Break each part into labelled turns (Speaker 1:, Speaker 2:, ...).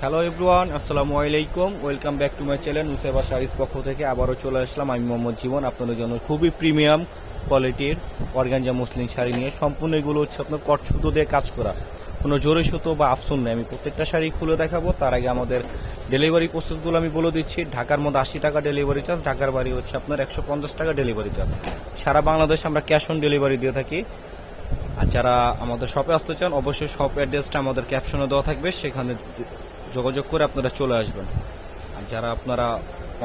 Speaker 1: Hello everyone, আসসালামু আলাইকুম। Welcome back to my channel Nusaiba saris পক্ষ থেকে আবারও চলে আসলাম। আমি মোহাম্মদ জীবন, আপনাদের জন্য খুবই প্রিমিয়াম কোয়ালিটির অর্গানজা মসলিন শাড়ি নিয়ে। সম্পূর্ণ এগুলো হচ্ছে আপনার কট সুতো দিয়ে কাজ করা, কোনো জোরে সুতো বা আফসন নেই। আমি প্রত্যেকটা শাড়ি খুলে দেখাবো। তার আগে আমাদের ডেলিভারি প্রসেসগুলো আমি বলে দিচ্ছি। ঢাকার মধ্যে 80 টাকা ডেলিভারি চার্জ, ঢাকার বাড়ি হচ্ছে আপনার 150 টাকা ডেলিভারি চার্জ। সারা বাংলাদেশে আমরা ক্যাশ অন ডেলিভারি দিয়ে থাকি। আর যারা আমাদের শপে আসতে চান, অবশ্যই শপ অ্যাড্রেসটা আমাদের ক্যাপশনে দেওয়া থাকবে, সেখানে যোগাযোগ করে আপনারা চলে আসবেন। আর যারা আপনারা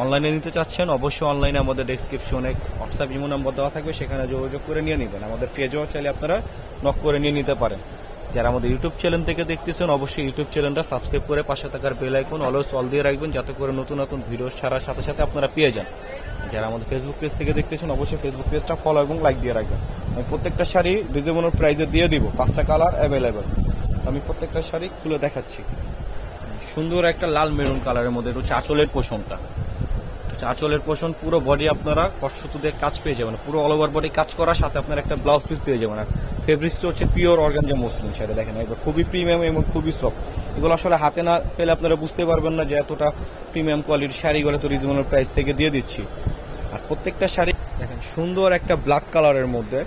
Speaker 1: অনলাইনে নিতে চাচ্ছেন, অবশ্যই অনলাইনে আমাদের ডেসক্রিপশনে হোয়াটসঅ্যাপ ইমো নাম্বার দেওয়া থাকবে, সেখানে যোগাযোগ করে নিয়ে নেবেন। আমাদের পেজও চাইলে আপনারা নক করে নিয়ে নিতে পারেন। যারা আমাদের ইউটিউব চ্যানেল থেকে দেখতেছেন, অবশ্যই ইউটিউব চ্যানেলটা সাবস্ক্রাইব করে পাশে থাকার বেল আইকন অলওয়েজ অল দিয়ে রাখবেন, যাতে করে নতুন নতুন ভিডিও ছাড়ার সাথে সাথে আপনারা পেয়ে যান। যারা আমাদের ফেসবুক পেজ থেকে দেখতেছেন, অবশ্যই ফেসবুক পেজটা ফলো এবং লাইক দিয়ে রাখবেন। আমি প্রত্যেকটা শাড়ি রিজনেবল প্রাইসে দিয়ে দিব। 5টা কালার অ্যাভেলেবেল। আমি প্রত্যেকটা শাড়ি খুলে দেখাচ্ছি। সুন্দর একটা লাল মেরুন কালারের মধ্যে হচ্ছে আঁচলের পোষণটা। আঁচলের পোষণ পুরো বডি আপনারা কট সুতো দিয়ে কাজ পেয়ে যাবেন, পুরো অল ওভার বডি কাজ করার সাথে আপনার একটা ব্লাউজ পিস পেয়ে যাবেন। আর ফেব্রিক্সটা হচ্ছে পিওর অর্গানজা মসলিন শাড়ি। দেখেন একবার খুবই প্রিমিয়াম এবং খুবই সফট। এগুলো আসলে হাতে না পেলে আপনারা বুঝতে পারবেন না যে এতটা প্রিমিয়াম কোয়ালিটির শাড়িগুলো তো রিজনেবল প্রাইস থেকে দিয়ে দিচ্ছি। আর প্রত্যেকটা শাড়ি দেখেন সুন্দর একটা ব্ল্যাক কালারের মধ্যে।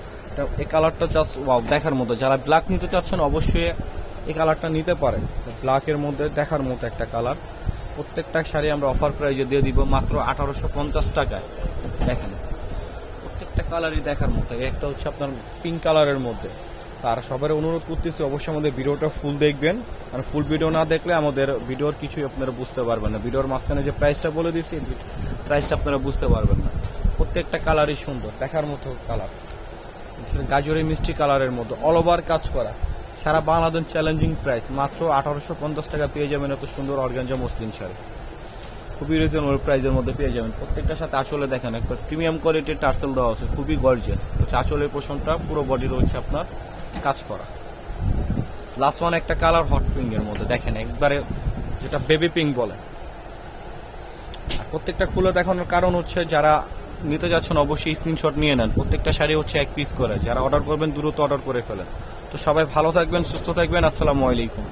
Speaker 1: এই কালারটা জাস্ট ওয়াও, দেখার মতো। যারা ব্ল্যাক নিতে চাচ্ছেন অবশ্যই এই কালারটা নিতে পারেন। ব্ল্যাকের মধ্যে দেখার মতো একটা কালার। প্রত্যেকটা শাড়ি আমরা অফার প্রাইজে দিয়ে দিব মাত্র 1850 টাকায়। দেখেন প্রত্যেকটা কালারই দেখার মতো। একটা হচ্ছে আপনার পিঙ্ক কালারের মধ্যে। তার সবার অনুরোধ করতেছি অবশ্যই আমাদের ভিডিওটা ফুল দেখবেন। আর ফুল ভিডিও না দেখলে আমাদের ভিডিওর কিছুই আপনারা বুঝতে পারবেন না। ভিডিওর মাঝখানে যে প্রাইসটা বলে দিয়েছি, প্রাইসটা আপনারা বুঝতে পারবেন না। প্রত্যেকটা কালারই সুন্দর, দেখার মতো কালার। গাজরের মিষ্টি কালারের মধ্যে অল ওভার কাজ করা। সারা বাংলাদেশ চ্যালেঞ্জিং প্রাইস মাত্র 1850 টাকা পেয়ে যাবেন এত সুন্দর অর্গানজা মসলিন শাড়ি। খুবই রিজনেবল প্রাইসের মধ্যে পেয়ে যাবেন। প্রত্যেকটার সাথে আঁচলে দেখেন একবার প্রিমিয়াম কোয়ালিটির টার্সেল দেওয়া আছে, খুবই গর্জিয়াস। আঁচলের পোষণটা পুরো বডি রয়েছে আপনার কাজ করা। লাস্ট ওয়ান একটা কালার হট পিঙ্ক এর মধ্যে, দেখেন একবারে যেটা বেবি পিঙ্ক বলে। প্রত্যেকটা খুলে দেখানোর কারণ হচ্ছে যারা নিতে যাচ্ছেন অবশ্যই স্ক্রিনশট নিয়ে নেন। প্রত্যেকটা শাড়ি হচ্ছে এক পিস করে। যারা অর্ডার করবেন দ্রুত অর্ডার করে ফেলেন। তো সবাই ভালো থাকবেন, সুস্থ থাকবেন। আসসালামু আলাইকুম।